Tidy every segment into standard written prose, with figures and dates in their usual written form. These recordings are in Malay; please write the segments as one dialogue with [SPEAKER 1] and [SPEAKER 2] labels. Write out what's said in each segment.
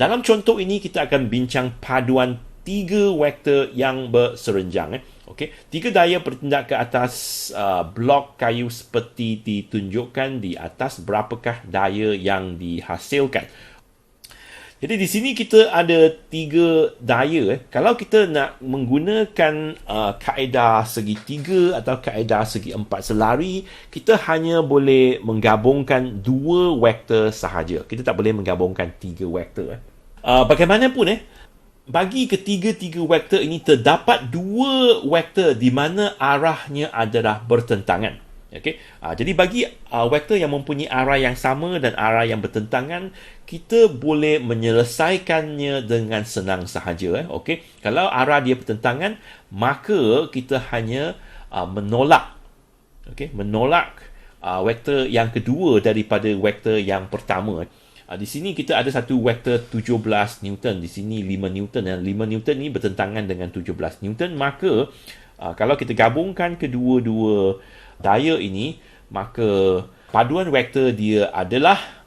[SPEAKER 1] Dalam contoh ini kita akan bincang paduan 3 vektor yang berserenjang. Okey, 3 daya bertindak ke atas blok kayu seperti ditunjukkan di atas. Berapakah daya yang dihasilkan? Jadi di sini kita ada 3 daya. Kalau kita nak menggunakan kaedah segitiga atau kaedah segi empat selari, kita hanya boleh menggabungkan 2 vektor sahaja. Kita tak boleh menggabungkan 3 vektor. Bagaimanapun bagi ketiga-tiga vektor ini terdapat 2 vektor di mana arahnya adalah bertentangan. Okey. Jadi bagi vektor yang mempunyai arah yang sama dan arah yang bertentangan, kita boleh menyelesaikannya dengan senang sahaja. Okey. Kalau arah dia bertentangan, maka kita hanya menolak vektor yang kedua daripada vektor yang pertama. Di sini kita ada satu vektor 17 Newton, di sini 5 Newton. 5 Newton ni bertentangan dengan 17 Newton, maka kalau kita gabungkan kedua-dua daya ini, maka paduan vektor dia adalah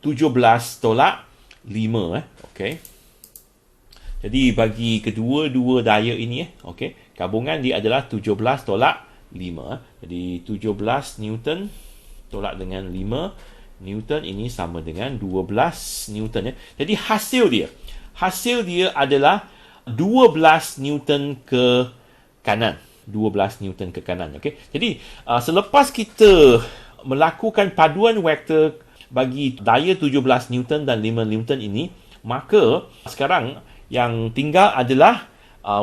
[SPEAKER 1] 17 tolak 5. Okey. Jadi bagi kedua-dua daya ini, okey, gabungan dia adalah 17 tolak 5. Jadi 17 Newton tolak dengan 5 Newton ini sama dengan 12 Newton. Jadi hasil dia adalah 12 Newton ke kanan. 12 Newton ke kanan. Okay? Jadi selepas kita melakukan paduan vektor bagi daya 17 Newton dan 5 Newton ini, maka sekarang yang tinggal adalah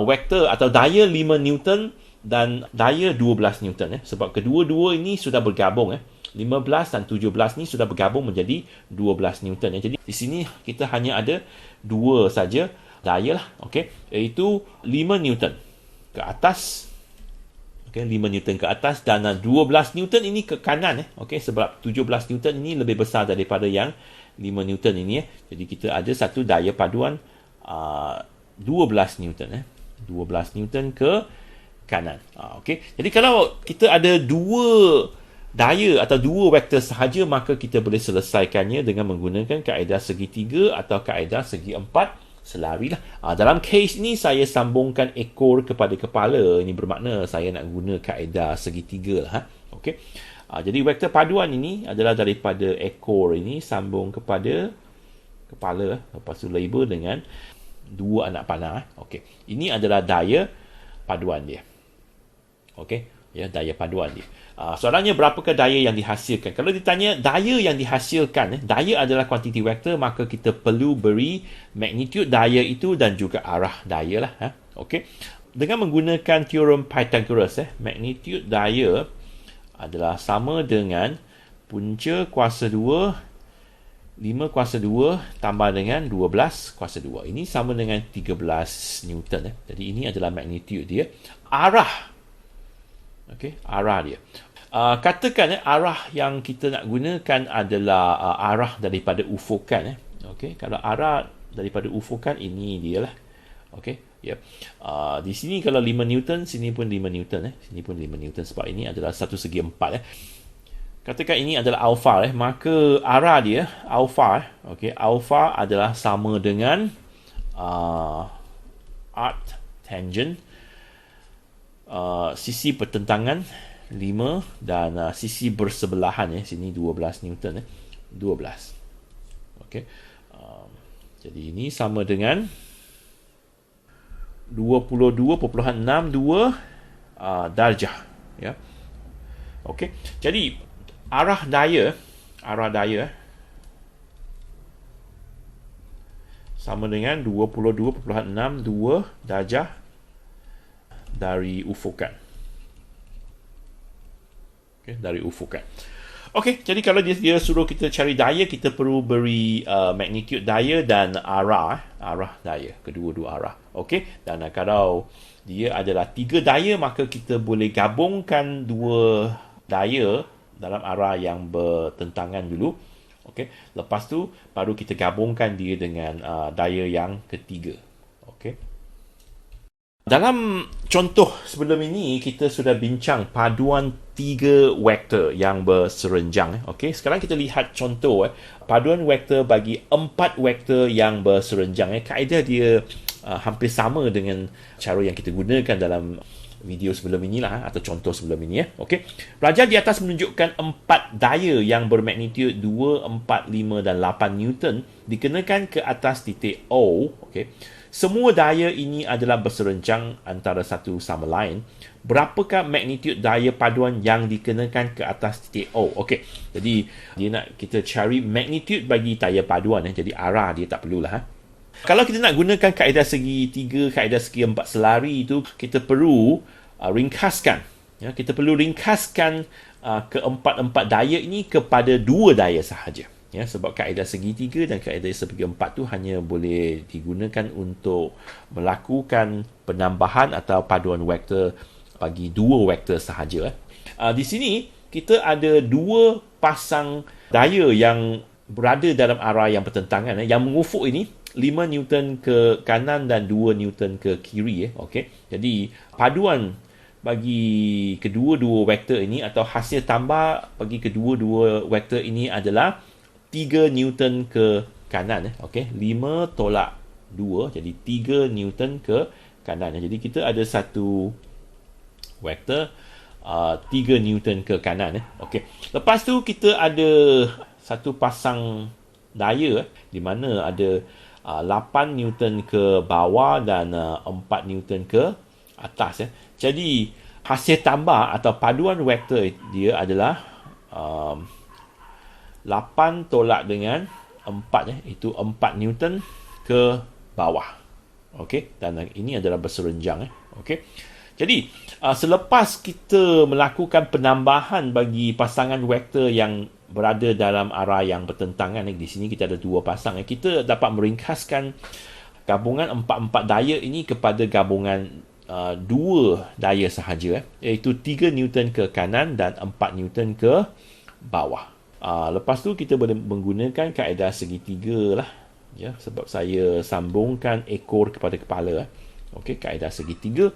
[SPEAKER 1] vektor atau daya 5 Newton dan daya 12 Newton. Sebab kedua-dua ini sudah bergabung. 15 dan 17 ni sudah bergabung menjadi 12 Newton. Jadi di sini kita hanya ada 2 saja daya lah, okey, iaitu 5 Newton ke atas. Okey, 5 Newton ke atas dan 12 Newton ini ke kanan. Okey, sebab 17 Newton ini lebih besar daripada yang 5 Newton ini. Jadi kita ada satu daya paduan 12 Newton. 12 Newton ke kanan. Okey, jadi kalau kita ada 2 daya atau 2 vektor sahaja, maka kita boleh selesaikannya dengan menggunakan kaedah segitiga atau kaedah segi empat selari lah. Dalam kes ini saya sambungkan ekor kepada kepala. Ini bermakna saya nak guna kaedah segitiga lah. Okey. Jadi vektor paduan ini adalah daripada ekor ini sambung kepada kepala. Lepas tu label dengan 2 anak panah. Okey. Ini adalah daya paduan dia. Okey. Ya, daya paduan dia. Soalannya, berapakah daya yang dihasilkan? Kalau ditanya daya yang dihasilkan, daya adalah kuantiti vektor, maka kita perlu beri magnitude daya itu dan juga arah daya lah. Okey. Dengan menggunakan teorem Pythagoras, magnitude daya adalah sama dengan punca kuasa 2, 5 kuasa 2 tambah dengan 12 kuasa 2. Ini sama dengan 13 Newton. Jadi ini adalah magnitude dia. Arah. Okey, arah dia. Katakan arah yang kita nak gunakan adalah arah daripada ufukan. Okey, kalau arah daripada ufukan, ini dia lah. Okey, ya. Di sini kalau 5 Newton, sini pun 5 Newton. Sini pun 5 Newton sebab ini adalah 1/4. Katakan ini adalah alfa, maka arah dia alfa. Okey, alfa adalah sama dengan arc tangent, sisi pertentangan 5 dan sisi bersebelahan, sini 12 Newton. 12. Okey. Jadi ini sama dengan 22.62 darjah, ya. Okey. Jadi arah daya sama dengan 22.62 darjah dari ufukan. Okay, dari ufukan. Okey, jadi kalau dia suruh kita cari daya, kita perlu beri magnitude daya dan arah daya, kedua-dua arah. Okey, dan kalau dia adalah 3 daya, maka kita boleh gabungkan 2 daya dalam arah yang bertentangan dulu. Okey, lepas tu baru kita gabungkan dia dengan daya yang ketiga. Okey. Dalam contoh sebelum ini, kita sudah bincang paduan tiga vektor yang berserenjang. Okey, sekarang kita lihat contoh paduan vektor bagi 4 vektor yang berserenjang. Kaedah dia hampir sama dengan cara yang kita gunakan dalam video sebelum inilah atau contoh sebelum ini. Okey. Pelajar di atas menunjukkan 4 daya yang bermagnitud 2, 4, 5 dan 8 Newton dikenakan ke atas titik O. Okey. Semua daya ini adalah berserenjang antara satu sama lain. Berapakah magnitud daya paduan yang dikenakan ke atas titik O? Okey. Jadi dia nak kita cari magnitud bagi daya paduan. Jadi arah dia tak perlulah. Kalau kita nak gunakan kaedah segi 3, kaedah segi 4 selari itu, kita perlu ringkaskan. Kita perlu ringkaskan keempat-empat daya ini kepada 2 daya sahaja. Sebab kaedah segi 3 dan kaedah segi 4 tu hanya boleh digunakan untuk melakukan penambahan atau paduan vektor bagi 2 vektor sahaja. Di sini kita ada 2 pasang daya yang berada dalam arah yang bertentangan. Yang mengufuk ini 5 Newton ke kanan dan 2 Newton ke kiri. Okey. Jadi paduan bagi kedua-dua vektor ini atau hasil tambah bagi kedua-dua vektor ini adalah 3 Newton ke kanan. Okey. 5 tolak 2 jadi 3 Newton ke kanan. Jadi kita ada satu vektor 3 Newton ke kanan. Okey. Lepas tu kita ada satu pasang daya di mana ada 8 Newton ke bawah dan 4 Newton ke atas. Jadi hasil tambah atau paduan vektor dia adalah 8 tolak dengan 4 itu 4 Newton ke bawah. Okey, dan ini adalah berserenjang. Okey. Jadi selepas kita melakukan penambahan bagi pasangan vektor yang berada dalam arah yang bertentangan, di sini kita ada 2 pasang, kita dapat meringkaskan gabungan 4 daya ini kepada gabungan 2 daya sahaja, iaitu 3 Newton ke kanan dan 4 Newton ke bawah. Lepas tu kita boleh menggunakan kaedah segi 3 lah, sebab saya sambungkan ekor kepada kepala. Okey, kaedah segi 3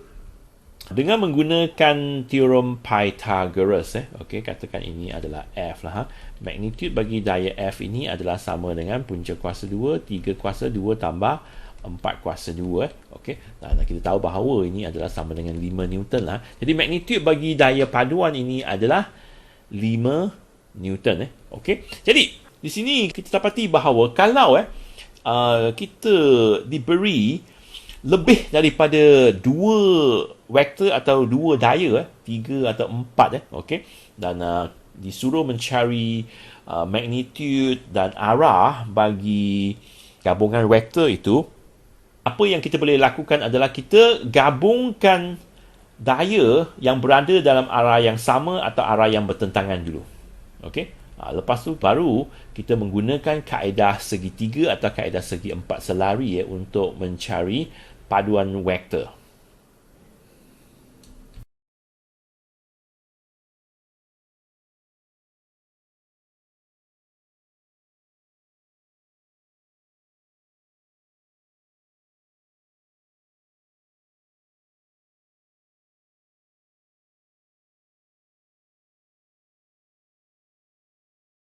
[SPEAKER 1] dengan menggunakan teorem Pythagoras. Okey, katakan ini adalah F lah. Magnitud bagi daya F ini adalah sama dengan punca kuasa 2, 3 kuasa 2 tambah 4 kuasa 2. Okey, dan kita tahu bahawa ini adalah sama dengan 5 Newton lah. Jadi magnitud bagi daya paduan ini adalah 5 Newton. Okey, jadi di sini kita dapati bahawa kalau kita diberi lebih daripada 2 vektor atau 2 daya, 3 atau 4, okey, dan disuruh mencari magnitud dan arah bagi gabungan vektor itu, apa yang kita boleh lakukan adalah kita gabungkan daya yang berada dalam arah yang sama atau arah yang bertentangan dulu. Okey. Lepas tu baru kita menggunakan kaedah segi 3 atau kaedah segi 4 selari untuk mencari paduan vektor.